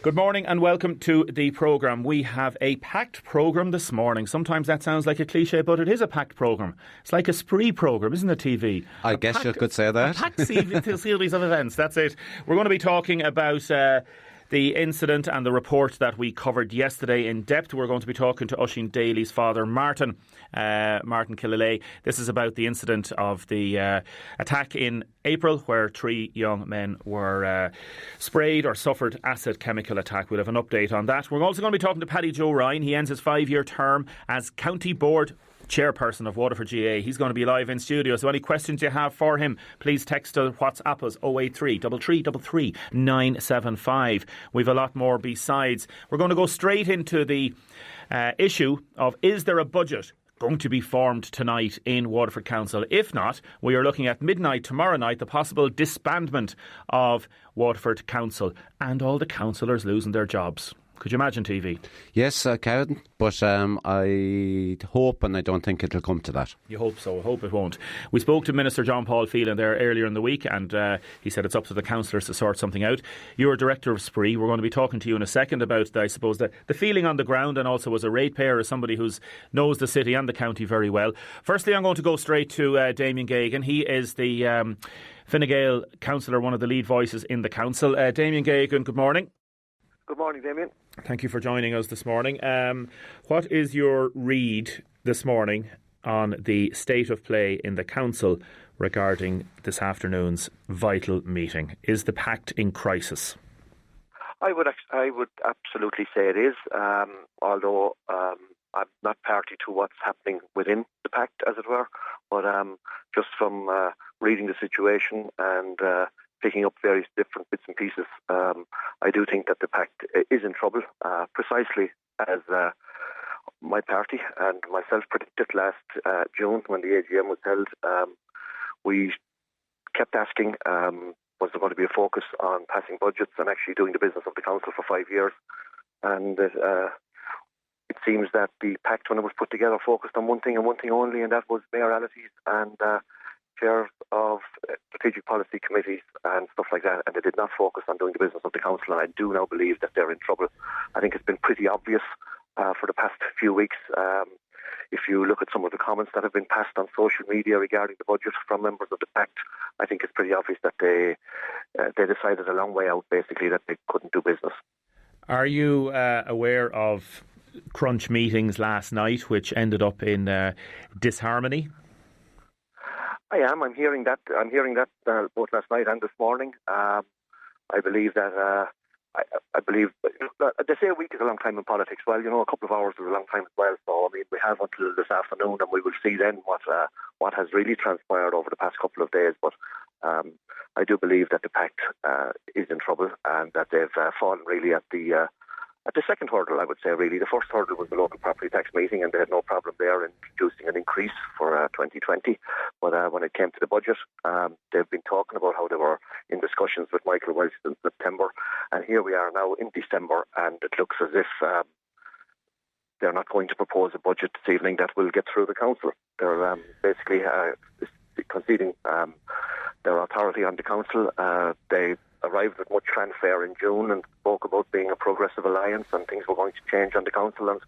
Good morning and welcome to the programme. We have a packed programme this morning. Sometimes that sounds like a cliche, but it is a packed programme. It's like a spree programme, isn't it, TV? I guess you could say that. A packed series of events, that's it. We're going to be talking about the incident and the report that we covered yesterday in depth. We're going to be talking to Oisín Daly's father, Martin Killalay. This is about the incident of the attack in April where 3 young men were sprayed or suffered acid chemical attack. We'll have an update on that. We're also going to be talking to Paddy Joe Ryan. He ends his 5-year term as County Board Chairperson of Waterford GA. He's going to be live in studio, so any questions you have for him, please text or WhatsApp us 083 333 975. We've a lot more besides. We're going to go straight into the issue of, is there a budget going to be formed tonight in Waterford Council? If not, we are looking at midnight tomorrow night, the possible disbandment of Waterford Council and all the councillors losing their jobs. Could you imagine, TV? Yes, I can, but I hope and I don't think it'll come to that. You hope so. I hope it won't. We spoke to Minister John Paul Phelan there earlier in the week, and he said it's up to the councillors to sort something out. You're Director of Spree. We're going to be talking to you in a second about, I suppose, the feeling on the ground, and also as a ratepayer, as somebody who knows the city and the county very well. Firstly, I'm going to go straight to Damien Geoghegan. He is the Fine Gael councillor, one of the lead voices in the council. Damien Geoghegan, good morning. Good morning, Damien. Thank you for joining us this morning. What is your read this morning on the state of play in the council regarding this afternoon's vital meeting? Is the pact in crisis? I would absolutely say it is, although I'm not party to what's happening within the pact, as it were. But just from reading the situation and picking up various different bits and pieces, I do think that the pact is in trouble, precisely as my party and myself predicted last June when the AGM was held. We kept asking, was there going to be a focus on passing budgets and actually doing the business of the council for 5 years? And it seems that the pact, when it was put together, focused on one thing and one thing only, and that was mayoralities and chairs of strategic policy committees and stuff like that, and they did not focus on doing the business of the council, and I do now believe that they're in trouble. I think it's been pretty obvious for the past few weeks. If you look at some of the comments that have been passed on social media regarding the budget from members of the pact, I think it's pretty obvious that they decided a long way out, basically, that they couldn't do business. Are you aware of crunch meetings last night which ended up in disharmony? I am. I'm hearing that both last night and this morning. I believe that I believe they say a week is a long time in politics. Well, a couple of hours is a long time as well. So I mean, we have until this afternoon, and we will see then what has really transpired over the past couple of days. But I do believe that the pact is in trouble, and that they've fallen really at the second hurdle, I would say, really. The first hurdle was the local property tax meeting, and they had no problem there in introducing an increase for 2020. But when it came to the budget, they've been talking about how they were in discussions with Michael Welch in September. And here we are now in December, and it looks as if they're not going to propose a budget this evening that will get through the council. They're basically conceding their authority on the council. They arrived with much fanfare in June and spoke about being a progressive alliance and things were going to change on the council, and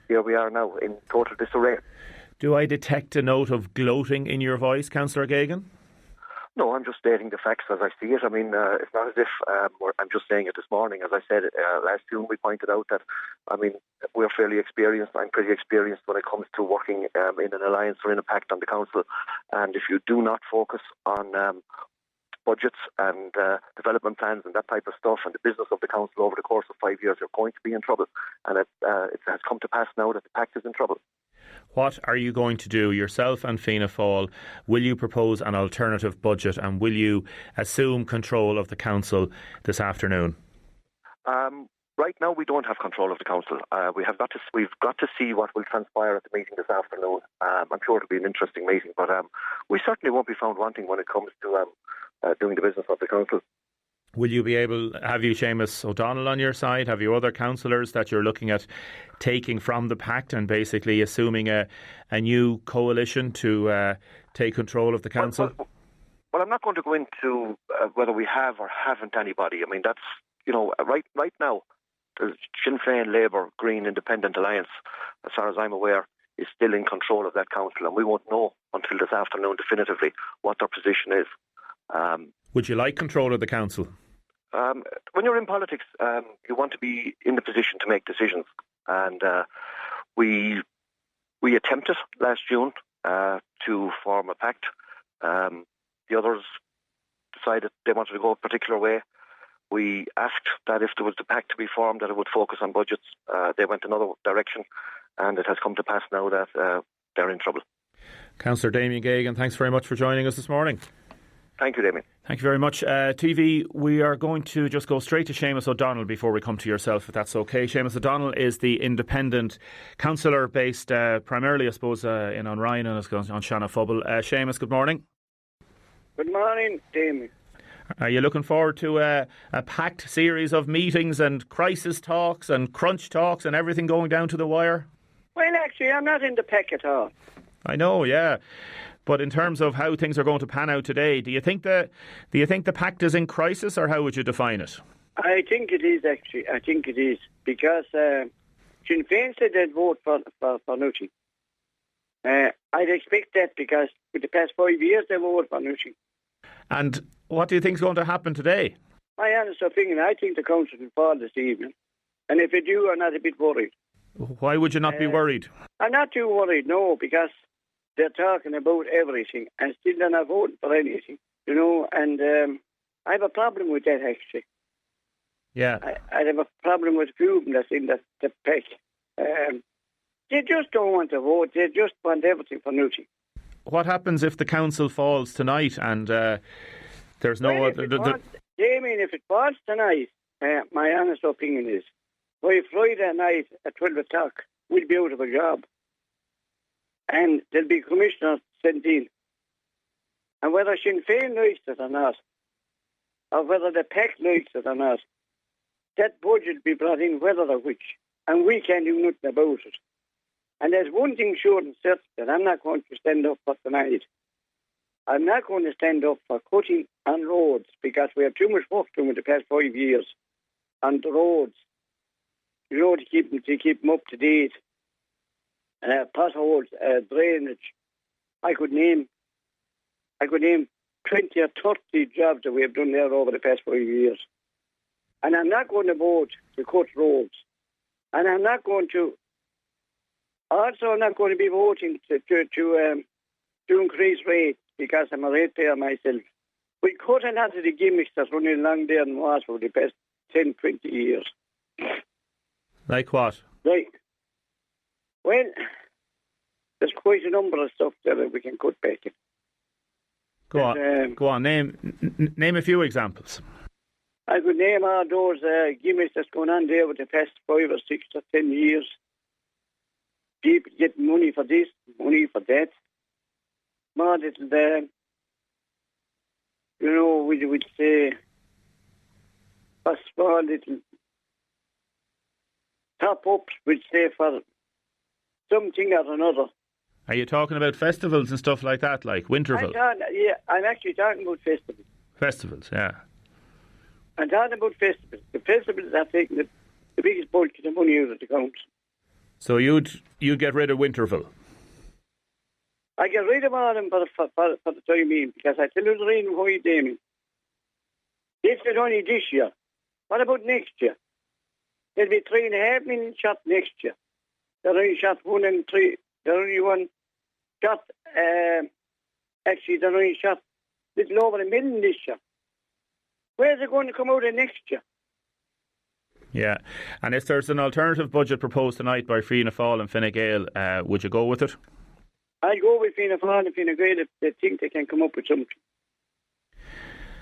here we are now in total disarray. Do I detect a note of gloating in your voice, Councillor Geoghegan? No, I'm just stating the facts as I see it. I mean, it's not as if I'm just saying it this morning. As I said last June, we pointed out that, I mean, we're fairly experienced. I'm pretty experienced when it comes to working in an alliance or in a pact on the council. And if you do not focus on budgets and development plans and that type of stuff and the business of the council over the course of 5 years, you're going to be in trouble. And it has come to pass now that the pact is in trouble. What are you going to do yourself and Fianna Fáil? Will you propose an alternative budget, and will you assume control of the council this afternoon? Right now, we don't have control of the council. We've got to see what will transpire at the meeting this afternoon. I'm sure it'll be an interesting meeting, but we certainly won't be found wanting when it comes to doing the business of the council. Will you be able, have you Seamus O'Donnell on your side? Have you other councillors that you're looking at taking from the pact and basically assuming a new coalition to take control of the council? Well, I'm not going to go into whether we have or haven't anybody. I mean, that's, right now, the Sinn Féin, Labour, Green, Independent Alliance, as far as I'm aware, is still in control of that council, and we won't know until this afternoon definitively what their position is. Would you like control of the council? When you're in politics, you want to be in the position to make decisions, and we attempted last June to form a pact. The others decided they wanted to go a particular way. We asked that if there was the pact to be formed, that it would focus on budgets. They went another direction, and it has come to pass now that they're in trouble. Councillor Damien Gagan, thanks very much for joining us this morning. Thank you, Damien. Thank you very much. TV, we are going to just go straight to Seamus O'Donnell before we come to yourself, if that's okay. Seamus O'Donnell is the independent councillor based primarily, I suppose, in Ryan and on Shanafubble. Seamus, good morning. Good morning, Damien. Are you looking forward to a packed series of meetings and crisis talks and crunch talks and everything going down to the wire? Well, actually, I'm not in the pack at all. I know, yeah. But in terms of how things are going to pan out today, do you think the pact is in crisis, or how would you define it? I think it is, actually. I think it is. Because Sinn Féin said they'd vote for nothing. I'd expect that because for the past 5 years they voted for nothing. And what do you think is going to happen today? My honest opinion, I think the council will fall this evening. And if it do, I'm not a bit worried. Why would you not be worried? I'm not too worried, no, because they're talking about everything and still they're not voting for anything, and I have a problem with that, actually. Yeah. I have a problem with a few of them that's in the pack. They just don't want to vote, they just want everything for nothing. What happens if the council falls tonight and there's no other... Damien, if it falls tonight, my honest opinion is, by Friday night at 12 o'clock, we'll be out of a job. And there'll be commissioners sent in. And whether Sinn Féin likes it or not, or whether the pact likes it or not, that budget will be brought in whether or which. And we can't do nothing about it. And there's one thing sure and certain that I'm not going to stand up for tonight. I'm not going to stand up for cutting on roads because we have too much work done in the past 5 years on the roads. To keep them up to date. Potholes, drainage. I could name 20 or 30 jobs that we have done there over the past 5 years. And I'm not going to vote to cut roads. And I'm not going to be voting to increase rates because I'm a ratepayer myself. We cut a lot of the gimmicks that's running along there in Wars for the past 10, 20 years. Like what? Well, there's quite a number of stuff that we can cut back in. Go on. Name a few examples. I could name all those gimmicks that's going on there with the past 5 or 6 or 10 years. People get money for this, money for that. More little, we would say, a small little top-ups, we'd say, for something or another. Are you talking about festivals and stuff like that, like Winterville? I'm actually talking about festivals. Festivals, yeah. I'm talking about festivals. The festivals are taking the biggest bulk of the money out of the council. So you'd get rid of Winterville? I get rid of all of them for the time being, because I tell you the reason why, Damien. This is only this year. What about next year? There'll be 3.5 million shot next year. They're only shot 1 and 3. They're only one shot. Actually, they're only shot a little over 1 million this year. Where's it going to come out of next year? Yeah, and if there's an alternative budget proposed tonight by Fianna Fáil and Fine Gael, would you go with it? I'd go with Fianna Fáil and Fine Gael if they think they can come up with something.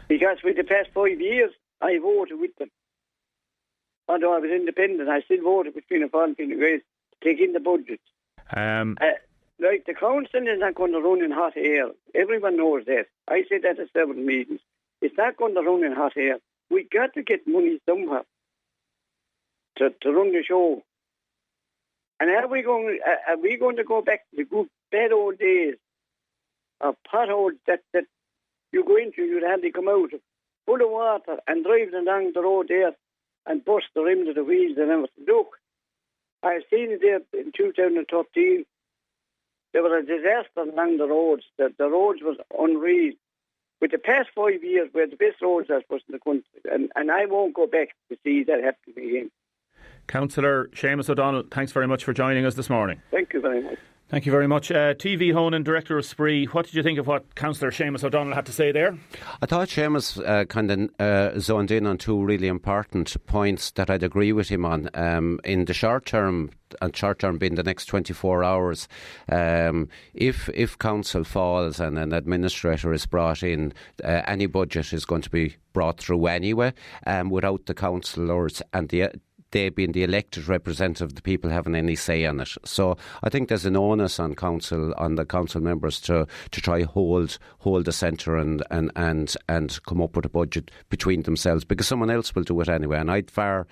Because for the past 5 years, I voted with them. Although I was independent, I still voted with Fianna Fáil and Fine Gael to take in the budget. Like the council is not going to run in hot air. Everyone knows that. I said that at several meetings. It's not going to run in hot air. We got to get money somewhere to run the show. And are we going to go back to the good bad old days of potholes that you go into, you'd have to come out full of water and drive along the road there and bust the rims of the wheels and everything. Look, I've seen it there in 2013. There was a disaster along the roads. The roads was unreal. With the past 5 years, we're the best roads as was in the country, and I won't go back to see that happen again. Councillor Seamus O'Donnell, thanks very much for joining us this morning. Thank you very much. Thank you very much. TV Honan, Director of Spree, what did you think of what Councillor Seamus O'Donnell had to say there? I thought Seamus kind of zoned in on two really important points that I'd agree with him on. In the short term, and short term being the next 24 hours, if council falls and an administrator is brought in, any budget is going to be brought through anyway, without the councillors and they being the elected representative of the people having any say on it. So I think there's an onus on the council members to try hold the centre and come up with a budget between themselves, because someone else will do it anyway. And I'd far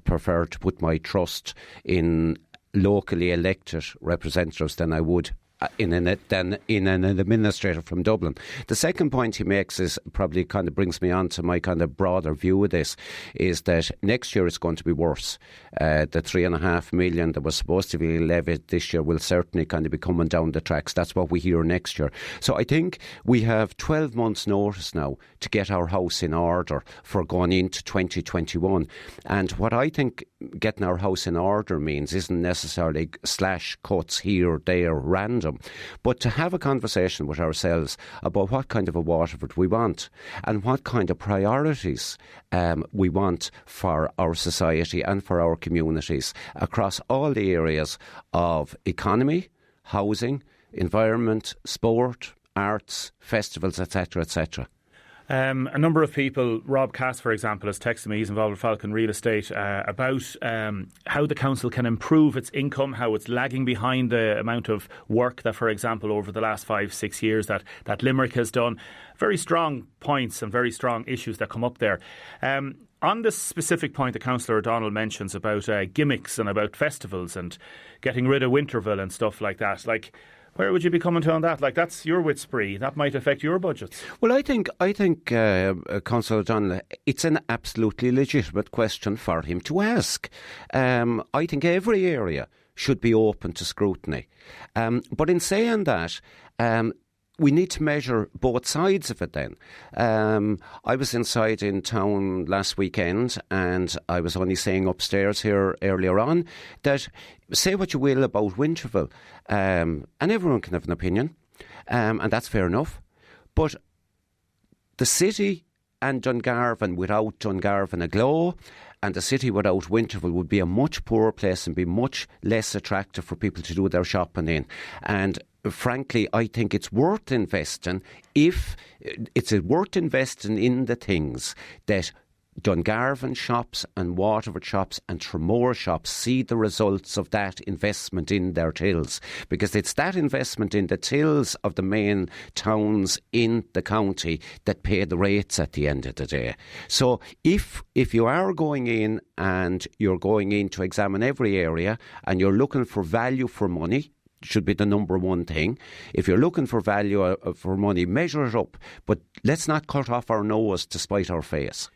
prefer to put my trust in locally elected representatives than I would in an administrator from Dublin. The second point he makes is probably kind of brings me on to my kind of broader view of this, is that next year it's going to be worse. The 3.5 million that was supposed to be levied this year will certainly kind of be coming down the tracks. That's what we hear next year. So I think we have 12 months notice now to get our house in order for going into 2021. And what I think getting our house in order means isn't necessarily slash cuts here, there, random, but to have a conversation with ourselves about what kind of a Waterford we want and what kind of priorities we want for our society and for our communities across all the areas of economy, housing, environment, sport, arts, festivals, etc., etc. A number of people, Rob Cass, for example, has texted me, he's involved with Falcon Real Estate, about how the council can improve its income, how it's lagging behind the amount of work that, for example, over the last 5-6 years that Limerick has done. Very strong points and very strong issues that come up there. On this specific point that Councillor O'Donnell mentions about gimmicks and about festivals and getting rid of Winterville and stuff like that, where would you be coming to on that? That's your wit spree. That might affect your budgets. Well, I think Councillor O'Donnell, it's an absolutely legitimate question for him to ask. I think every area should be open to scrutiny. But in saying that, we need to measure both sides of it then. I was inside in town last weekend and I was only saying upstairs here earlier on that say what you will about Winterville, and everyone can have an opinion, and that's fair enough. But the city and Dungarvan without Dungarvan aglow, and the city without Winterville would be a much poorer place and be much less attractive for people to do their shopping in. And frankly, I think it's worth investing in the things that Dungarvan shops and Waterford shops and Tramore shops see the results of that investment in their tills, because it's that investment in the tills of the main towns in the county that pay the rates at the end of the day. So if you are going in and you're going in to examine every area and you're looking for value for money, should be the number one thing. If you're looking for value for money, measure it up, but let's not cut off our nose to spite our face.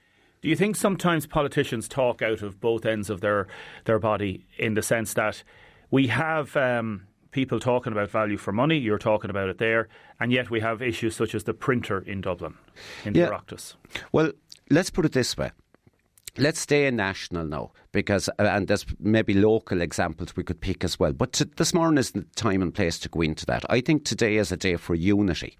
Do you think sometimes politicians talk out of both ends of their body, in the sense that we have people talking about value for money, you're talking about it there, and yet we have issues such as the printer in Dublin, in the Oireachtas? Well, let's put it this way. Let's stay national now, because and there's maybe local examples we could pick as well. But this morning isn't the time and place to go into that. I think today is a day for unity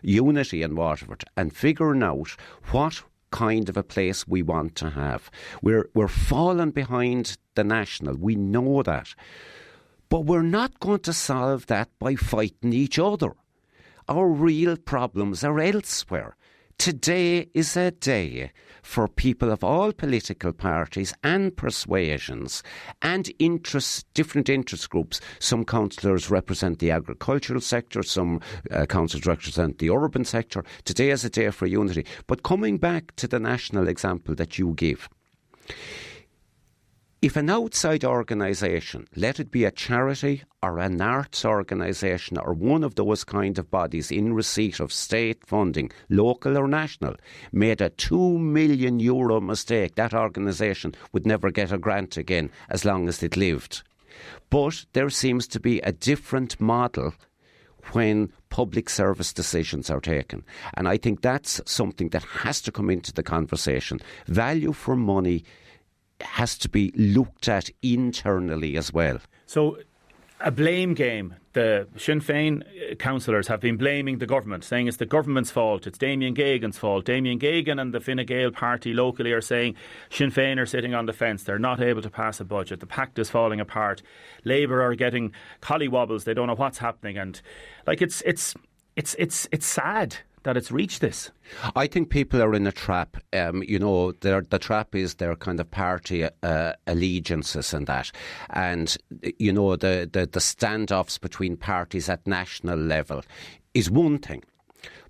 in Waterford, and figuring out what kind of a place we want to have. We're falling behind the national. We know that. But we're not going to solve that by fighting each other. Our real problems are elsewhere. Today is a day for people of all political parties and persuasions and different interest groups. Some councillors represent the agricultural sector, some councillors represent the urban sector. Today is a day for unity. But coming back to the national example that you give, If an outside organisation, let it be a charity or an arts organisation or one of those kind of bodies in receipt of state funding, local or national, made a €2 million mistake, that organisation would never get a grant again as long as it lived. But there seems to be a different model when public service decisions are taken. And I think that's something that has to come into the conversation. Value for money has to be looked at internally as well. So a blame game. The Sinn Féin councillors have been blaming the government, saying it's the government's fault, it's Damien Geoghegan's fault. Damien Geoghegan and the Fine Gael party locally are saying Sinn Féin are sitting on the fence, they're not able to pass a budget, the pact is falling apart, Labour are getting collywobbles, they don't know what's happening, and like it's sad that it's reached this. I think people are in a trap. The trap is their kind of party allegiances and that. And, the standoffs between parties at national level is one thing.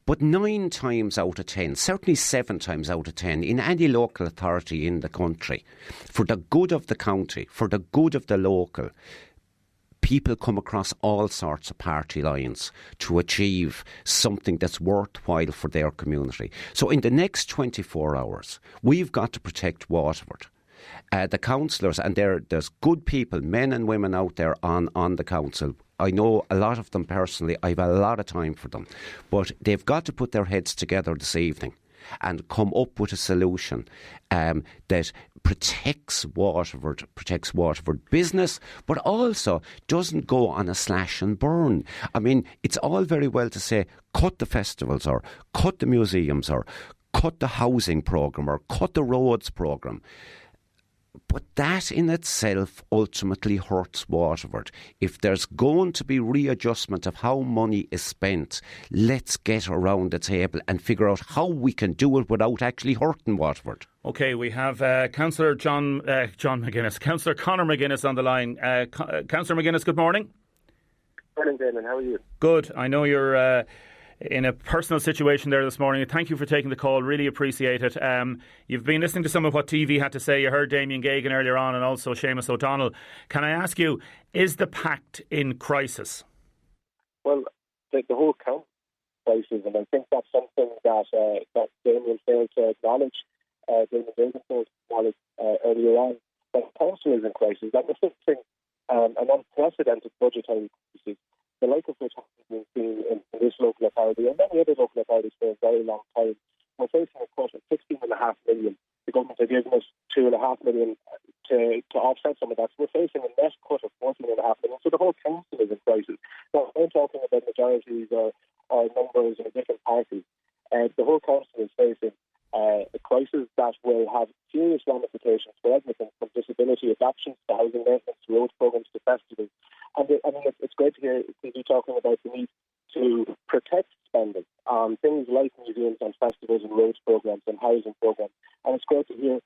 But 9 times out of 10, certainly 7 times out of 10, in any local authority in the country, for the good of the county, for the good of the local, people come across all sorts of party lines to achieve something that's worthwhile for their community. So in the next 24 hours, we've got to protect Waterford. The councillors, and there's good people, men and women out there on the council. I know a lot of them personally. I have a lot of time for them. But they've got to put their heads together this evening and come up with a solution that protects Waterford business, but also doesn't go on a slash and burn. I mean, it's all very well to say, cut the festivals or cut the museums or cut the housing programme or cut the roads programme. But that in itself ultimately hurts Waterford. If there's going to be readjustment of how money is spent, let's get around the table and figure out how we can do it without actually hurting Waterford. OK, we have Councillor John McGuinness, Councillor Conor McGuinness on the line. Councillor McGuinness, good morning. Good morning, Damien. How are you? Good. I know you're in a personal situation there this morning. Thank you for taking the call. Really appreciate it. You've been listening to some of what TV had to say. You heard Damien Geoghegan earlier on and also Seamus O'Donnell. Can I ask you, is the pact in crisis? Well, the whole council crisis, and I think that's something that Damien failed to acknowledge. Damien Geoghegan failed to acknowledge earlier on. That the council is in crisis. That was something, an unprecedented budgetary crisis, the like of which has been seen in this local authority and many other local authorities for a very long time. We're facing a cut of $16.5 million. The government has given us $2.5 million to offset some of that. So we're facing a net cut of $14.5 million. So the whole council is in crisis. Now, I'm talking about majorities or numbers or different parties. The whole council is facing a crisis that will have serious ramifications for everything from disability adoptions to housing maintenance, to road programmes to festivals. And it's great to hear you talking about the need to protect spending on things like museums and festivals and roads programmes and housing programmes. And it's great to hear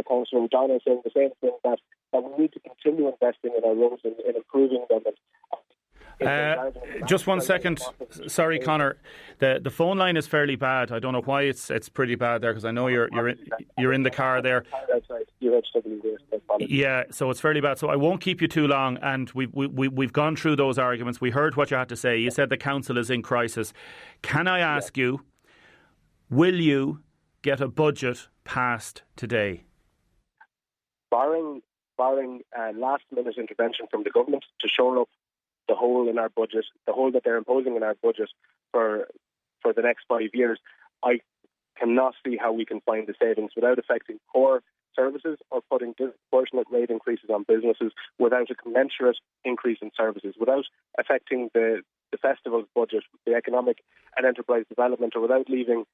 Councillor O'Donnell saying the same thing, that we need to continue investing in our roads and in improving them. Just 1 second. Sorry, Conor. The phone line is fairly bad. I don't know why it's pretty bad there, because I know you're in the car there. Yeah, so it's fairly bad. So I won't keep you too long. And we've gone through those arguments. We heard what you had to say. You said the council is in crisis. Can I ask you, will you get a budget passed today? Barring last-minute intervention from the government to shore up the hole in our budget, the hole that they're imposing in our budget for the next 5 years, I cannot see how we can find the savings without affecting core services or putting disproportionate rate increases on businesses, without a commensurate increase in services, without affecting the festival's budget, the economic and enterprise development, or without leaving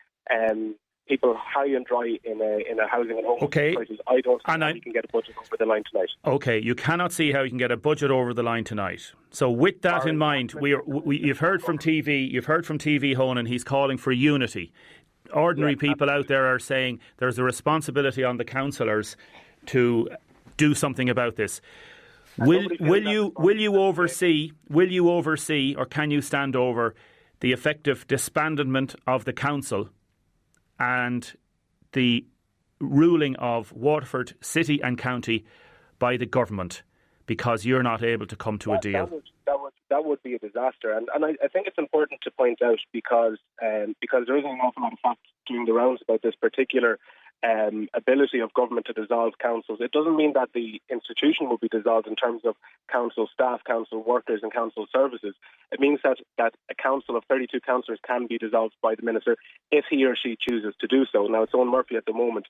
people high and dry in a housing and home crisis. I don't see how we can get a budget over the line tonight. Okay, you cannot see how you can get a budget over the line tonight. So with that in mind, you've heard from TV Honan, he's calling for unity. Ordinary people out there are saying there's a responsibility on the councillors to do something about this. Will you oversee, or can you stand over the effective disbandment of the council and the ruling of Waterford City and County by the government because you're not able to come to a deal? That would be a disaster, and I think it's important to point out because there isn't an awful lot of facts doing the rounds about this particular ability of government to dissolve councils. It doesn't mean that the institution will be dissolved in terms of council staff, council workers and council services. It means that a council of 32 councillors can be dissolved by the minister if he or she chooses to do so. Now, it's Owen Murphy at the moment.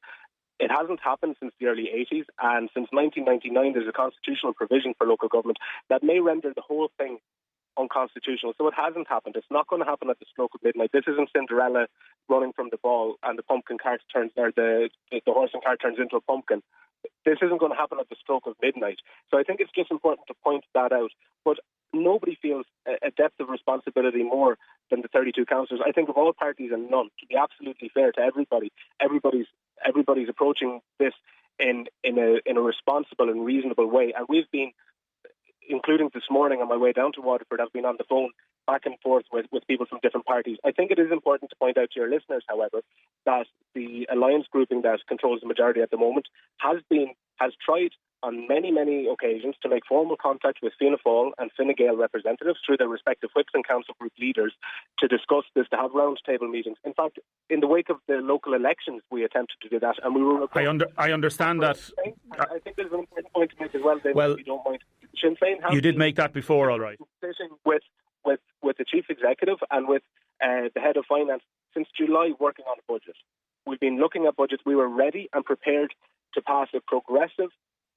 It hasn't happened since the early 80s, and since 1999 there's a constitutional provision for local government that may render the whole thing unconstitutional. So it hasn't happened. It's not going to happen at the stroke of midnight. This isn't Cinderella running from the ball and the pumpkin cart turns, or the horse and cart turns into a pumpkin. This isn't going to happen at the stroke of midnight. So I think it's just important to point that out. But nobody feels a depth of responsibility more than the 32 councillors. I think of all parties and none, to be absolutely fair to everybody, everybody's approaching this in a responsible and reasonable way. And we've been, including this morning on my way down to Waterford, I've been on the phone back and forth with people from different parties. I think it is important to point out to your listeners, however, that the alliance grouping that controls the majority at the moment has tried on many, many occasions to make formal contact with Fianna Fáil and Fine Gael representatives through their respective whips and council group leaders to discuss this, to have roundtable meetings. In fact, in the wake of the local elections, we attempted to do that, and we were... I understand that. I think there's an important point to make as well, David, if you don't mind. Sinn Féin has... You did make that before, all right. With the chief executive and with the head of finance since July, working on a budget. We've been looking at budgets. We were ready and prepared to pass a progressive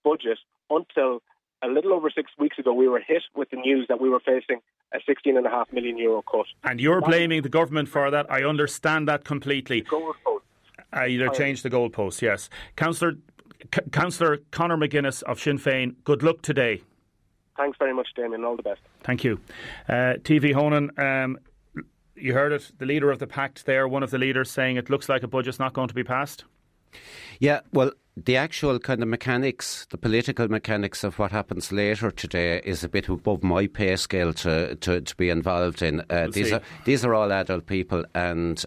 budget until a little over 6 weeks ago we were hit with the news that we were facing a €16.5 million cut. And you're blaming the government for that. I understand that completely. Either change the goalposts, yes. Councillor Conor McGuinness of Sinn Féin, good luck today. Thanks very much, Damien. All the best. Thank you. TV Honan, you heard it, the leader of the pact there, one of the leaders saying it looks like a budget's not going to be passed. Yeah, well, the actual kind of mechanics, the political mechanics of what happens later today is a bit above my pay scale to be involved in. These are all adult people, and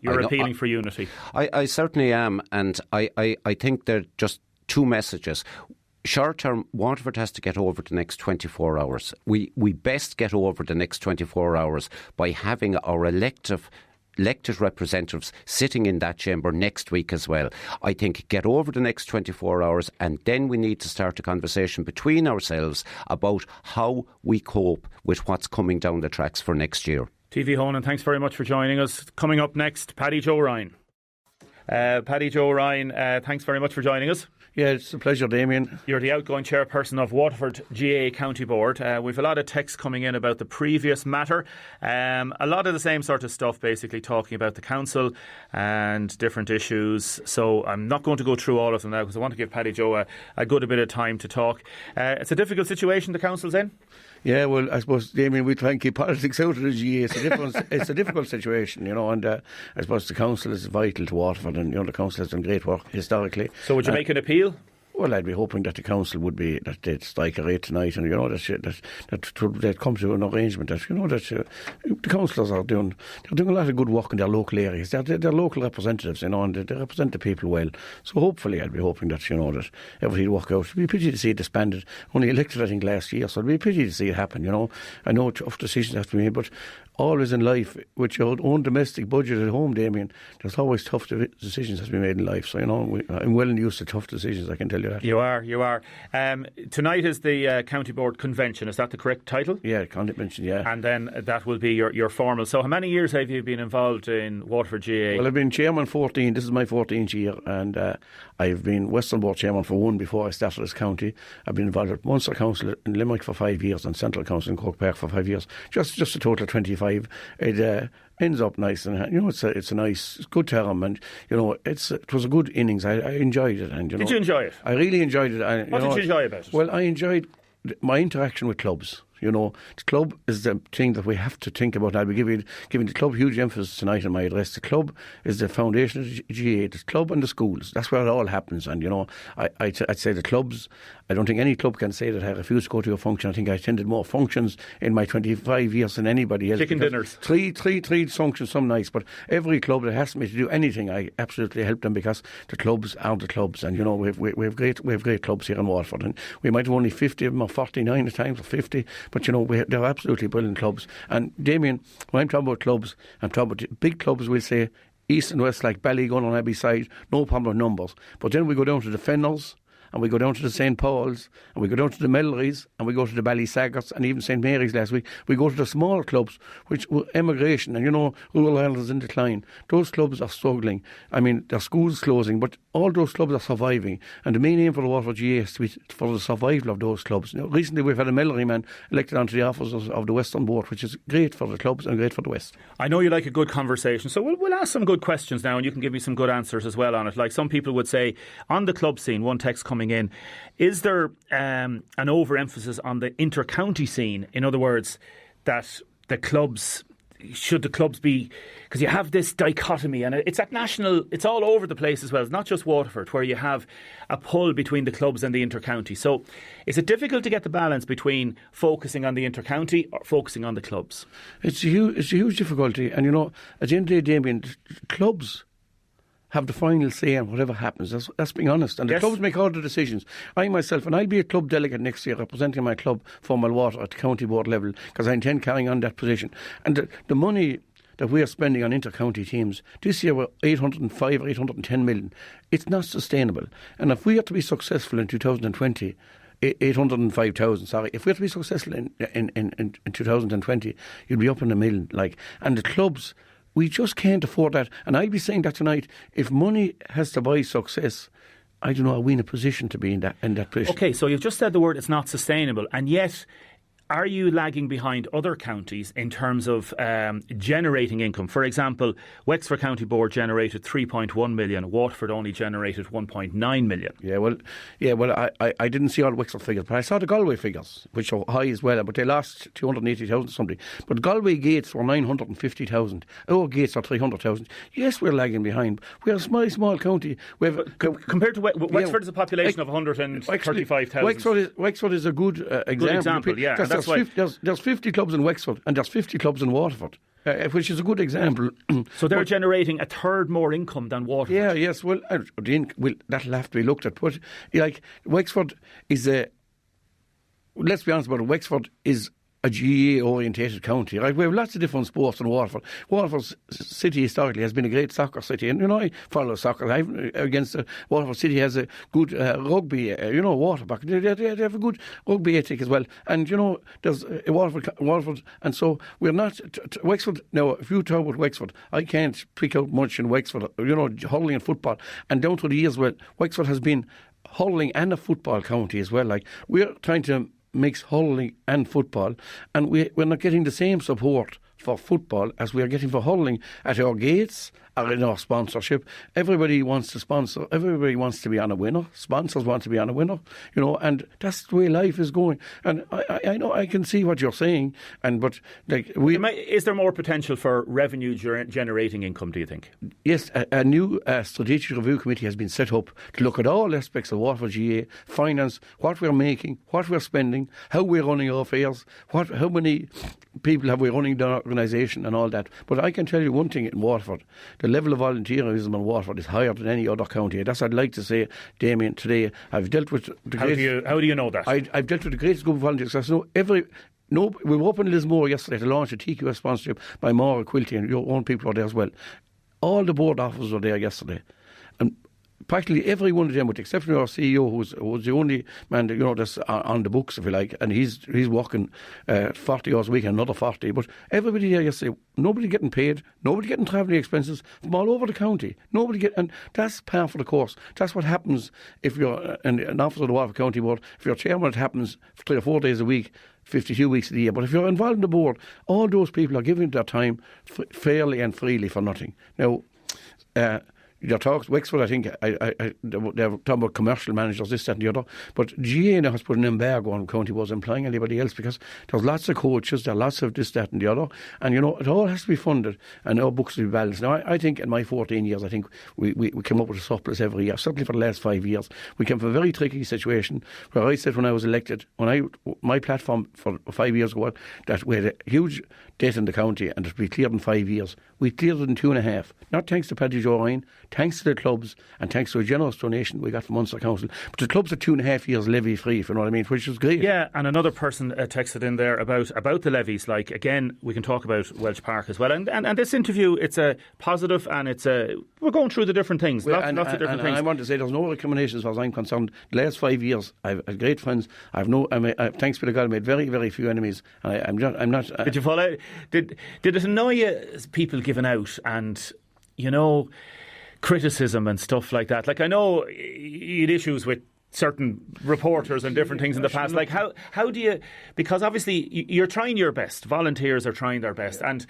you're appealing for unity. I certainly am, and I think they're just two messages. Short term, Waterford has to get over the next 24 hours. We best get over the next 24 hours by having our elected representatives sitting in that chamber next week as well. I think get over the next 24 hours, and then we need to start a conversation between ourselves about how we cope with what's coming down the tracks for next year. TV Honan, thanks very much for joining us. Coming up next, Paddy Joe Ryan. Paddy Joe Ryan, thanks very much for joining us. Yeah, it's a pleasure, Damien. You're the outgoing chairperson of Waterford GA County Board. We've a lot of texts coming in about the previous matter. A lot of the same sort of stuff, basically talking about the council and different issues. So I'm not going to go through all of them now because I want to give Paddy Joe a good bit of time to talk. It's a difficult situation the council's in. Yeah, well, I suppose, Damien, we try and keep politics out of the GA. It's a difficult situation, and I suppose the council is vital to Waterford, and the council has done great work historically. So would you make an appeal? Well, I'd be hoping that the council would be, that they'd strike a rate tonight, and that they'd come to an arrangement that the councillors are doing a lot of good work in their local areas. They're local representatives, and they represent the people well. So hopefully, I'd be hoping that that everything would work out. It'd be a pity to see it disbanded. Only elected, I think, last year, so it'd be a pity to see it happen. I know tough decisions have to be made, but always in life, with your own domestic budget at home, Damien, there's always tough decisions that have to be made in life. So I'm well used to tough decisions, I can tell you that. You are. Tonight is the County Board Convention. Is that the correct title? Yeah, Convention, yeah. And then that will be your formal. So how many years have you been involved in Waterford GA? Well, I've been chairman 14. This is my 14th year, and I've been Western Board chairman for one before I started as county. I've been involved with Munster Council in Limerick for 5 years and Central Council in Cork Park for 5 years. Just a total of 25. It ends up nice, and it's a nice, good term, and it was a good innings. I enjoyed it, and did you enjoy it? I really enjoyed it. What did you enjoy about it? Well, I enjoyed my interaction with clubs. you know. The club is the thing that we have to think about. I'll be giving the club huge emphasis tonight in my address. The club is the foundation of the GAA, the club and the schools. That's where it all happens. And, you know, I'd say the clubs, I don't think any club can say that I refuse to go to a function. I think I attended more functions in my 25 years than anybody else. Chicken dinners. Three functions, some nights, but every club that asks me to do anything, I absolutely help them, because the clubs are the clubs. And, you know, we have great clubs here in Waterford, and we might have only 50 of them, or 49 at times, or 50, but, you know, they're absolutely brilliant clubs. And Damien, when I'm talking about clubs, I'm talking about big clubs. We'll say east and west, like Ballygun on every side, no problem with numbers. But then we go down to the Fennels, and we go down to the St. Paul's, and we go down to the Melleries, and we go to the Ballysaggarts, and even St. Mary's last week. We go to the small clubs, which were emigration, and, you know, rural Ireland is in decline. Those clubs are struggling. I mean, their schools closing, but all those clubs are surviving. And the main aim for the Waterford GAA is to be for the survival of those clubs. You know, recently we've had a Mellery man elected onto the office of the Western Board, which is great for the clubs and great for the West. I know you like a good conversation, so we'll ask some good questions now, and you can give me some good answers as well on it. Like some people would say, on the club scene, one text coming in, is there an overemphasis on the inter-county scene? In other words, that the clubs... Should the clubs be, because you have this dichotomy, and it's at national, it's all over the place as well. It's not just Waterford, where you have a pull between the clubs and the inter-county. So is it difficult to get the balance between focusing on the inter-county or focusing on the clubs? It's a huge difficulty. And, you know, at the end of the day, Damien, clubs have the final say on whatever happens. That's being honest. And the clubs make all the decisions. I myself, and I'll be a club delegate next year representing my club for Mulwater at the county board level, because I intend carrying on that position. And the money that we are spending on inter-county teams, this year we're 805 or 810 million. It's not sustainable. And if we are to be successful in 2020, 805,000, sorry. If we have to be successful in 2020, you'll be up in a million. And the clubs, we just can't afford that. And I'll be saying that tonight. If money has to buy success, I don't know, are we in a position to be in that position? Okay, so you've just said the word, it's not sustainable. And yet, are you lagging behind other counties in terms of generating income? For example, Wexford County Board generated 3.1 million. Waterford only generated 1.9 million. Yeah, well, I didn't see all the Wexford figures, but I saw the Galway figures, which are high as well. But they lost 280,000 something. But Galway gates were 950,000. Our gates are 300,000. Yes, we're lagging behind. We're a small county. Compared to Wexford is a population of 135,000. Wexford is a good example. Good example, yeah. There's 50 clubs in Wexford and there's 50 clubs in Waterford, which is a good example. So they're generating a third more income than Waterford. Yeah, yes. Well, that'll have to be looked at. But Wexford is let's be honest about it. Wexford is a GAA-orientated county, right? We have lots of different sports in Waterford. Waterford City historically has been a great soccer city, and, you know, I follow soccer. Waterford City has a good rugby, Waterbuck. They have a good rugby ethic as well. And, you know, there's Waterford, and so we're not... Wexford, now, if you talk about Wexford, I can't pick out much in Wexford, hurling and football. And down through the years, well, Wexford has been hurling and a football county as well. We're trying to mix hurling and football, and we're not getting the same support for football as we are getting for hurling at our gates or in our sponsorship. Everybody wants to sponsor. Everybody wants to be on a winner. Sponsors want to be on a winner, and that's the way life is going. And I know I can see what you're saying, is there more potential for revenue generating income, do you think? Yes, a new strategic review committee has been set up to look at all aspects of Waterford GAA, finance, what we're making, what we're spending, how we're running our affairs, how many people have we running the organisation and all that. But I can tell you one thing in Waterford: the level of volunteerism in Waterford is higher than any other county. That's what I'd like to say, Damien, today. I've dealt with the How do you know that? I've dealt with the greatest group of volunteers. We were up in Lismore yesterday to launch a TQS sponsorship by Maura Quilty, and your own people were there as well. All the board officers were there yesterday. And practically every one of them, with the exception of our CEO, who's the only man that's on the books, if you like, and he's working 40 hours a week and another 40. But everybody there yesterday, nobody getting paid, nobody getting travelling expenses from all over the county. And that's par for the course. That's what happens if you're an officer of the Waterford County Board. If you're chairman, it happens 3 or 4 days a week, 52 weeks of the year. But if you're involved in the board, all those people are giving their time fairly and freely for nothing. Now, Your talks, Wexford, I think, they're talking about commercial managers, this, that and the other. But GA now has put an embargo on County Boards employing anybody else because there's lots of coaches, there are lots of this, that and the other. And, it all has to be funded and our books to be balanced. Now, I think in my 14 years, I think we came up with a surplus every year, certainly for the last 5 years. We came from a very tricky situation where I said when I was elected, my platform for 5 years ago, that we had a huge debt in the county and it would be cleared in 5 years. We cleared it in 2.5. Not thanks to Paddy Joe Ryan, thanks to the clubs and thanks to a generous donation we got from Munster Council. But the clubs are 2.5 years levy free, if you know what I mean, which is great. Yeah, and another person texted in there about the levies. Like, again, we can talk about Welsh Park as well. And this interview, it's a positive and we're going through the different things. Lots of different things. And I want to say there's no recriminations as far as I'm concerned. The last 5 years, I've had great friends. Thanks be to God, I made very, very few enemies. I'm not. Did you fall out? Did it annoy you, people giving out and, criticism and stuff like that? Like, I know you had issues with certain reporters and different things in the past. Like, how do you... Because obviously you're trying your best. Volunteers are trying their best. And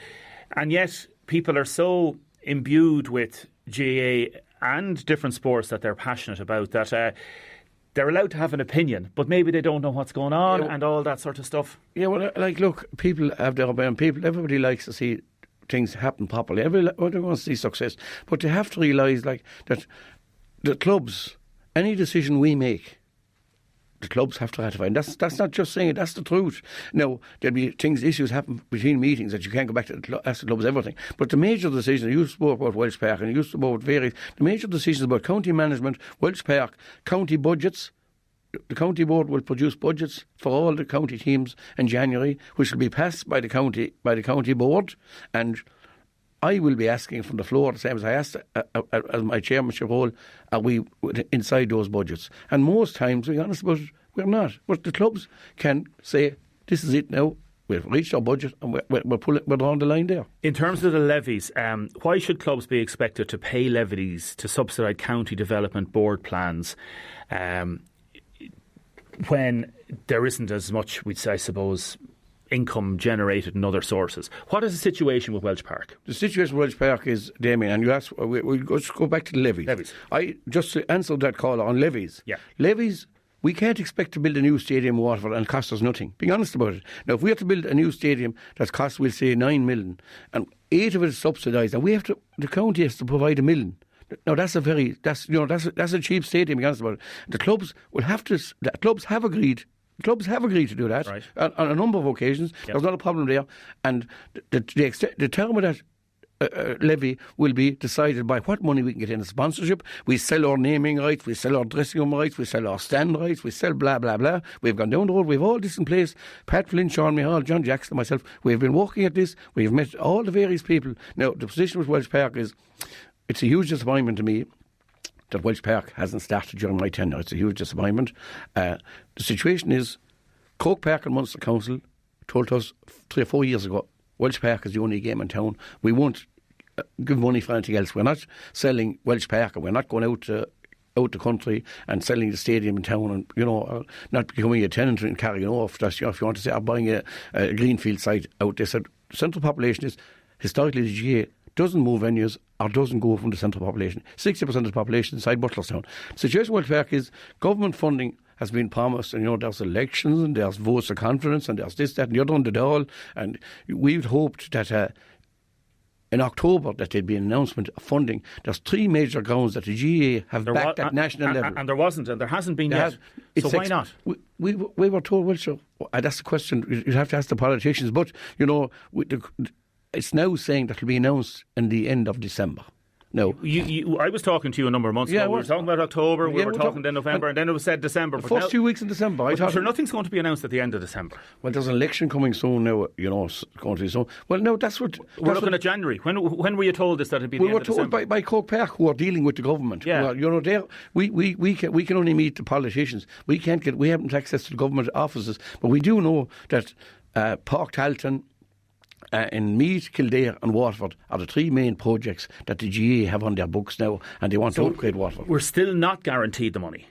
yet people are so imbued with GAA and different sports that they're passionate about that... they're allowed to have an opinion, but maybe they don't know what's going on and all that sort of stuff. Yeah, well, look, people have their opinion. Everybody likes to see things happen properly. Everybody wants to see success. But they have to realise, that the clubs, any decision we make, the clubs have to ratify. And that's not just saying it, that's the truth. Now, there'll be issues happen between meetings that you can't go back to ask the clubs everything. But the major decisions, you spoke about Welsh Park and you spoke about various, the major decisions about county management, Welsh Park, county budgets. The county board will produce budgets for all the county teams in January, which will be passed by the county board, and I will be asking from the floor, the same as I asked as my chairmanship role, are we inside those budgets? And most times, to be honest about it, we're not. But the clubs can say, this is it now. We've reached our budget and we're drawing the line there. In terms of the levies, why should clubs be expected to pay levies to subsidise county development board plans when there isn't as much, I suppose, income generated in other sources? What is the situation with Welsh Park? The situation with Welsh Park is, Damien, and you asked, we'll just go back to the levies. I just answered that call on levies. Yeah. Levies, we can't expect to build a new stadium in Waterford and cost us nothing. Being honest about it. Now, if we have to build a new stadium that costs, we'll say, 9 million, and 8 of it is subsidised, and the county has to provide $1 million. Now that's a cheap stadium. Be honest about it. The clubs have agreed. Clubs have agreed to do that on a number of occasions. Yep. There's not a problem there, and the term of that levy will be decided by what money we can get in a sponsorship. We sell our naming rights, we sell our dressing room rights, we sell our stand rights, we sell blah blah blah. We've gone down the road. We've all this in place. Pat Flynn, Sean Mihal, John Jackson, myself. We've been working at this. We've met all the various people. Now the position with Welsh Park is. It's a huge disappointment to me that Welsh Park hasn't started during my tenure. It's a huge disappointment. The situation is, Croke Park and Munster Council told us 3 or 4 years ago, Welsh Park is the only game in town. We won't give money for anything else. We're not selling Welsh Park, and we're not going out the country and selling the stadium in town, and not becoming a tenant and carrying off. That's, if you want to say, or buying a greenfield site out there. So the central population is historically the GA doesn't move venues or doesn't go from the central population. 60% of the population inside Butlerstown. The situation with Welsh Park is government funding has been promised, and there's elections and there's votes of confidence and there's this, that and the other and the all, and we'd hoped that in October that there'd be an announcement of funding. There's 3 major grounds that the GAA have backed at national level. And there wasn't, and there hasn't been yet. So why not? We were told, well, sure, that's the question. You'd have to ask the politicians, but, it's now saying that will be announced in the end of December. No. I was talking to you a number of months ago. We were talking about October, we were talking then November, and then it was said December. The first 2 weeks in December. I thought nothing's going to be announced at the end of December. Well, there's an election coming soon now, it's going to be soon. Well, no, that's what... We're looking at January. When were you told this, that it'd be the end of December? We were told by Croke Park, who are dealing with the government. Yeah. We can only meet the politicians. We haven't access to the government offices, but we do know that Park Talton, in Meath, Kildare and Waterford are the 3 main projects that the GA have on their books now, and they want to upgrade Waterford. We're still not guaranteed the money.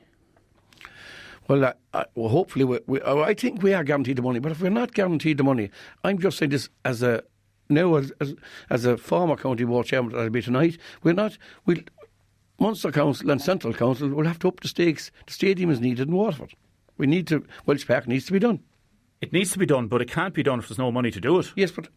Well, hopefully, I think we are guaranteed the money, but if we're not guaranteed the money, I'm just saying this as a former county board chairman that I'll be tonight, Munster Council and Central Council will have to up the stakes. The stadium is needed in Waterford. Welsh Park needs to be done. It needs to be done, but it can't be done if there's no money to do it. Yes, but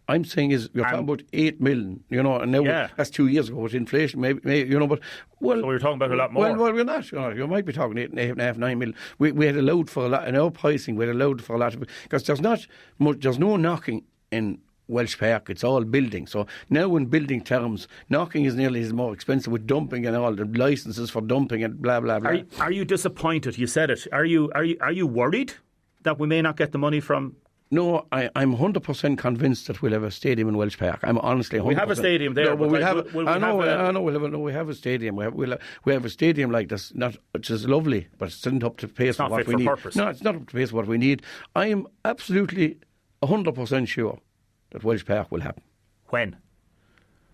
I'm saying is you're talking about 8 million, and now that's 2 years ago with inflation, maybe, but so we're talking about a lot more. Well, we're not. You might be talking 8.5, 9 million. We had allowed for a lot in our pricing. We had allowed for a lot because there's no knocking in Welsh Park. It's all building. So now in building terms, knocking is nearly as more expensive with dumping and all the licences for dumping and blah blah blah. Are you disappointed? You said it. Are you worried that we may not get the money from? No, I'm 100% convinced that we'll have a stadium in Welsh Park. I'm honestly 100%. We have a stadium there. No, we have a stadium. We have a stadium like this, which is lovely, but it's not up to pace for what we need. Purpose. No, it's not up to pace for what we need. I am absolutely 100% sure that Welsh Park will happen. When?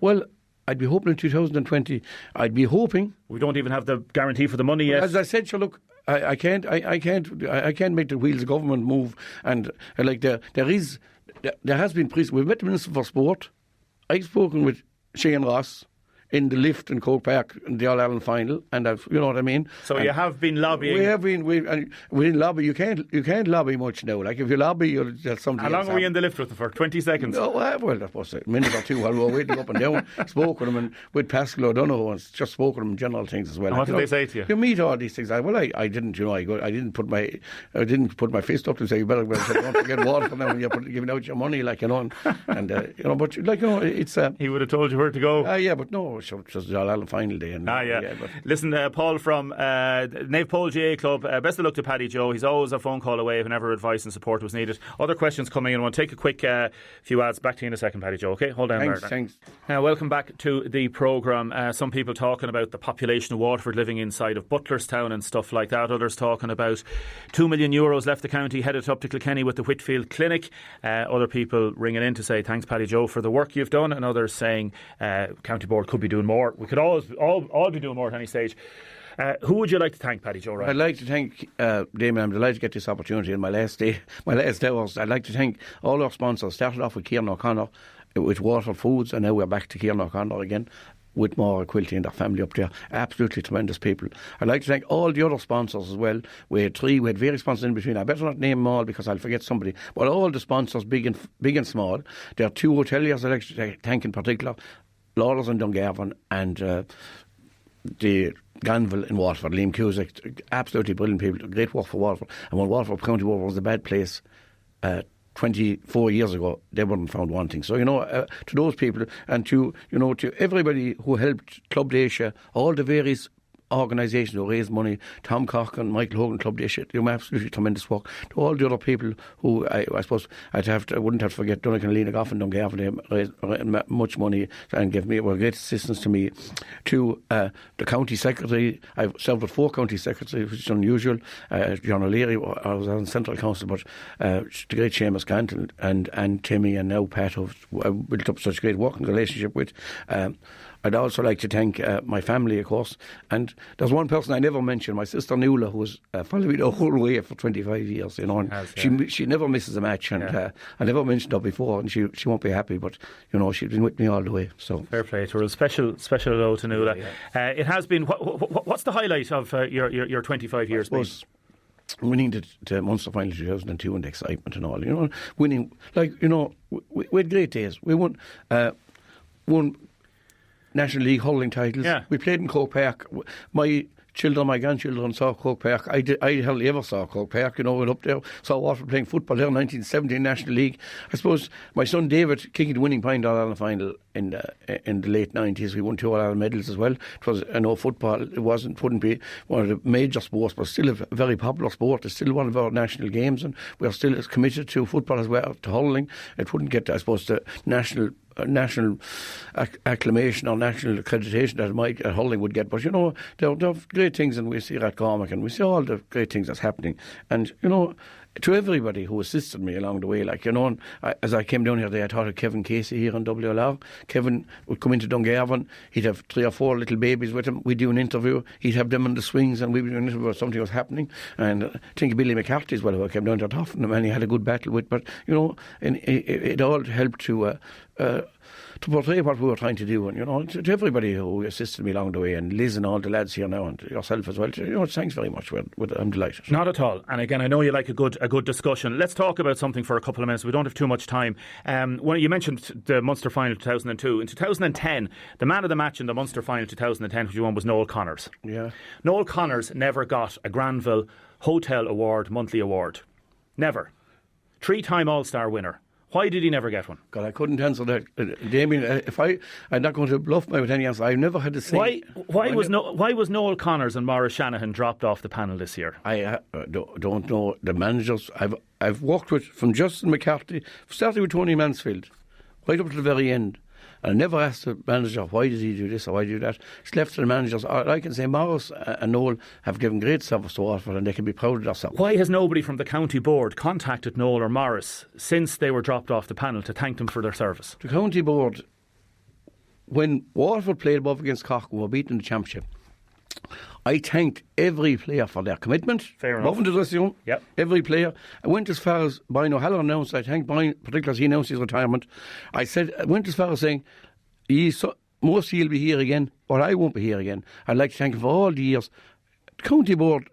Well, I'd be hoping in 2020. I'd be hoping. We don't even have the guarantee for the money yet. As I said, sure, look, I can't make the wheels of government move. And there has been we've met the Minister for Sport. I've spoken with Shane Ross in the lift in Cork Park in the All-Ireland final, and you know what I mean. So you have been lobbying. We have been. We didn't lobby. You can't lobby much now. Like if you lobby, that's something. How long were we in the lift with them for? 20 seconds. Oh well, that was a minute or two while we were waiting up and down. Spoke with them and with Pascal O'Donoghue and just spoke with them general things as well. And what did they say to you? You meet all these things. I didn't. I didn't put my fist up to say you better don't forget water now when you're giving out your money, but it's. He would have told you where to go. Yeah, but no, it's just all final day. Listen, Paul from Nave Pole GA Club, best of luck to Paddy Joe. He's always a phone call away whenever advice and support was needed. Other questions coming in. I want to take a quick few ads. Back to you in a second, Paddy Joe. Okay, hold on. Thanks. Welcome back to the programme. Some people talking about the population of Waterford living inside of Butlerstown and stuff like that. Others talking about €2 million left the county, headed up to Kilkenny with the Whitfield Clinic. Other people ringing in to say thanks, Paddy Joe, for the work you've done, and others saying County Board could be doing more. We could all be doing more at any stage. Who would you like to thank, Paddy Joe Ryan? I'd like to thank Damien. I'm delighted to get this opportunity in my last hours. I'd like to thank all our sponsors. Started off with Kieran O'Connor with Waterford Foods, and now we're back to Kieran O'Connor again with Maura Quilty and their family up there. Absolutely tremendous people. I'd like to thank all the other sponsors as well. We had various sponsors in between. I better not name them all because I'll forget somebody. But all the sponsors, big and small. There are 2 hoteliers I'd like to thank in particular. Lauders and Dungarvan and the Granville in Waterford, Liam Cusack, absolutely brilliant people, great work for Waterford. And when Waterford County Board was a bad place 24 years ago, they weren't found wanting. So, to those people and to everybody who helped Club Deise, all the various organisations who raised money, Tom Corcoran, Michael Hogan, Club Deise, doing absolutely tremendous work. To all the other people who I suppose I wouldn't have to forget Donegal and Lena Goffin, Dungarvan, they raised much money and gave me great assistance to me. To the county secretary, I've served with 4 county secretaries, which is unusual. John O'Leary, I was on Central Council, but the great Seamus Grant and Timmy and now Pat, who I've built up such a great working relationship with. I'd also like to thank my family, of course. And there's one person I never mentioned, my sister Nuala, who's followed me the whole way for 25 years. And she never misses a match. And I never mentioned her before, and she won't be happy, but she's been with me all the way. So fair play to her. A special hello to Nuala. It has been. What's the highlight of your 25 years? Winning the Munster final 2002 and the excitement and all. Winning, we had great days. We won National League hurling titles. Yeah. We played in Cork Park. My grandchildren saw Cork Park. I hardly ever saw Cork Park, went up there, saw Waterford playing football there in 1970 National League. I suppose my son David kicking the winning point on the final in the late 90s. We won 2 All-Ireland medals as well. It was, football, wouldn't be one of the major sports, but still a very popular sport. It's still one of our national games, and we're still as committed to football as well, to hurling. It wouldn't get, I suppose, the national acclamation or national accreditation that hurling would get, but there are great things, and we see at Cormac, and we see all the great things that's happening, and to everybody who assisted me along the way, as I came down here today, I thought of Kevin Casey here on WLR. Kevin would come into Dungarvan, he'd have 3 or 4 little babies with him, we'd do an interview, he'd have them in the swings, and we'd do an interview about something was happening. And I think Billy McCarthy as well, who came down to Toftenham, and he had a good battle with, but and it all helped to to portray what we were trying to do. And, you know, to everybody who assisted me along the way, and Liz and all the lads here now, and yourself as well, you know, thanks very much. I'm delighted. Not at all. And again, I know you like a good discussion. Let's talk about something for a couple of minutes. We don't have too much time. When you mentioned the Munster final 2002, in 2010, the man of the match in the Munster final 2010, which you won, was Noel Connors. Yeah. Noel Connors never got a Granville Hotel Award, monthly award. Never. 3-time All-Star winner. Why did he never get one? God, I couldn't answer that. Damien, I'm not going to bluff me with any answer. I've never had the same. Why was Noel Connors and Maurice Shanahan dropped off the panel this year? I don't know the managers. I've worked with, from Justin McCarthy, starting with Tony Mansfield, right up to the very end. I never asked the manager, why did he do this or why did he do that? It's left to the managers. I can say Maurice and Noel have given great service to Waterford, and they can be proud of themselves. Why has nobody from the county board contacted Noel or Maurice since they were dropped off the panel to thank them for their service? The county board, when Waterford played above against Cork and were beaten in the championship, I thanked every player for their commitment. Fair enough. Above the dressing room, yep. Every player. I went as far as Brian O'Halloran announced. I thanked Brian, particularly as he announced his retirement. I went as far as saying, most he'll be here again, or I won't be here again. I'd like to thank him for all the years. The county board,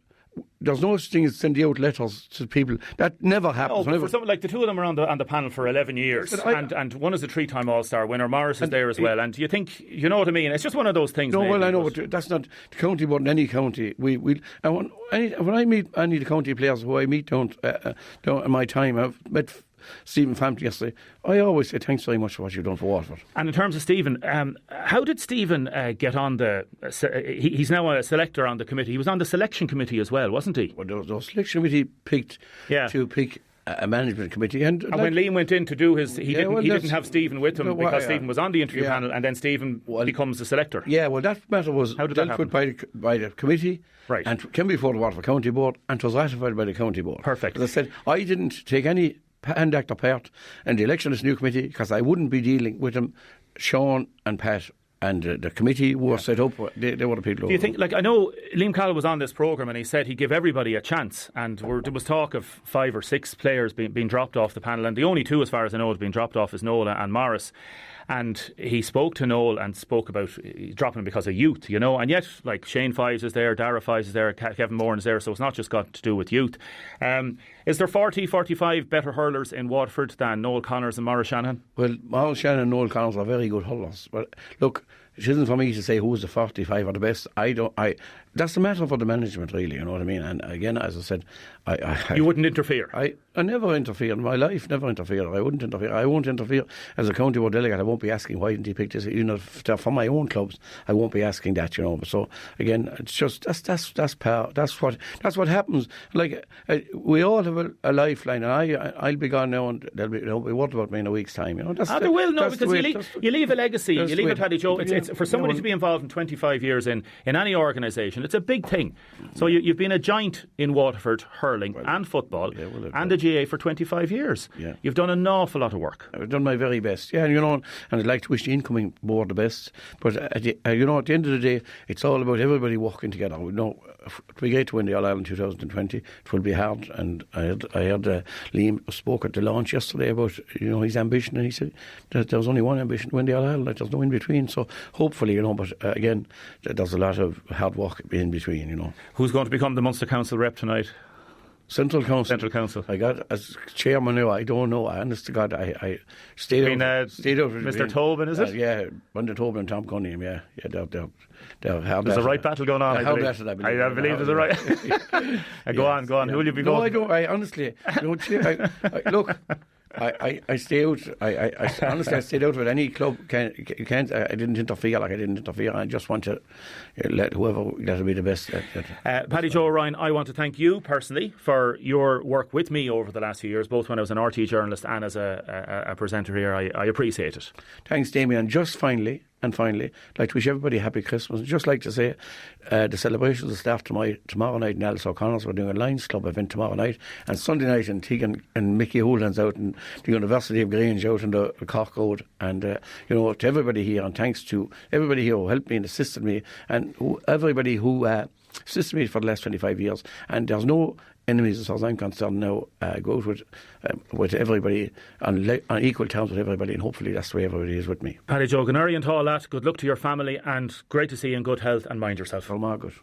there's no such thing as sending out letters to people. That never happens. No, for something like the two of them are on the panel for 11 years, and one is a 3-time All-Star winner. Maurice is there as well, and you think, you know what I mean? It's just one of those things. No, maybe, well, I know, but that's not the county board in any county. When I meet any of the county players who I meet down in my time, I've met Stephen Fampton yesterday, I always say thanks very much for what you've done for Waterford. And in terms of Stephen, how did Stephen get on he's now a selector on the committee. He was on the selection committee as well, wasn't he? Well, the selection committee picked to pick a management committee. And when Liam went in to do his, he didn't have Stephen with him because Stephen was on the interview panel, and then Stephen becomes the selector. Yeah, well, that matter was dealt with by the committee, right, and came before the Waterford County Board, and was ratified by the county board. Perfect. As I said, I didn't take any hand actor part in the election of this new committee because I wouldn't be dealing with them. Sean and Pat and the committee were set up. They were the people. Do you think, I know Liam Callaghan was on this programme and he said he'd give everybody a chance, and there was talk of 5 or 6 players being dropped off the panel, and the only 2, as far as I know, have been dropped off is Noel and Maurice. And he spoke to Noel and spoke about dropping him because of youth, you know, and yet, like, Shane Fives is there, Dara Fives is there, Kevin Moran is there, so it's not just got to do with youth. Is there 45 better hurlers in Waterford than Noel Connors and Maurice Shanahan? Well, Maurice Shanahan and Noel Connors are very good hurlers, but look, it isn't for me to say who's the 45 or the best. That's a matter for the management, really, you know what I mean? And again, as I said, you wouldn't interfere? I never interfered in my life, never interfered. I wouldn't interfere. I won't interfere as a county board delegate. I won't be asking why didn't he pick this. You know, for my own clubs, I won't be asking that, you know. So again, it's just that's what happens. Like we all have a lifeline, and I'll be gone now, and they'll be worried about me in a week's time. You know, they will, no, because you leave a legacy. You leave it, Paddy Joe. It's for somebody to be involved in 25 years in any organisation. It's a big thing. So you've been a giant in Waterford hurling and football and the GA for 25 years. Yeah. You've done an awful lot of work. I've done my very best. Yeah, you know, and I'd like to wish the incoming board the best. But you know, at the end of the day, it's all about everybody working together. We know it'll be great to win the All Ireland 2020. It will be hard. And I heard Liam spoke at the launch yesterday about, you know, his ambition, and he said that there was only one ambition, to win the All Ireland. There's no in between. So hopefully, you know, but again, there's a lot of hard work in between, you know. Who's going to become the Munster Council rep tonight? Central Council. I got as chairman now. I don't know. Honest to God, I stayed out. Mr. Tobin, is it? Yeah, Brendan Tobin and Tom Cunningham. Yeah, they're hard. There's a right battle going on. I believe there's a right. Go on. Who will you be voting? No, I don't. I honestly look. I stay out. Honestly, I stayed out with any club. I didn't interfere. I just want to let whoever that'll be the best. Paddy Joe Ryan, I want to thank you personally for your work with me over the last few years, both when I was an RT journalist and as a presenter here. I appreciate it. Thanks, Damien. Just finally, I'd like to wish everybody a happy Christmas. I'd just like to say the celebrations will start tomorrow night in Alice O'Connor's. We're doing a Lions Club event tomorrow night, and Sunday night in Tegan and Mickey Hoolan's out in the University of Grange out in the Cork Road. And you know, to everybody here, and thanks to everybody here who helped me and assisted me, and everybody who assisted me for the last 25 years. And there's no enemies as far as I'm concerned now. Go out with everybody on equal terms with everybody, and hopefully that's the way everybody is with me. Paddy Joe, Ganari and all that, good luck to your family, and great to see you in good health, and mind yourself. Well, Margaret.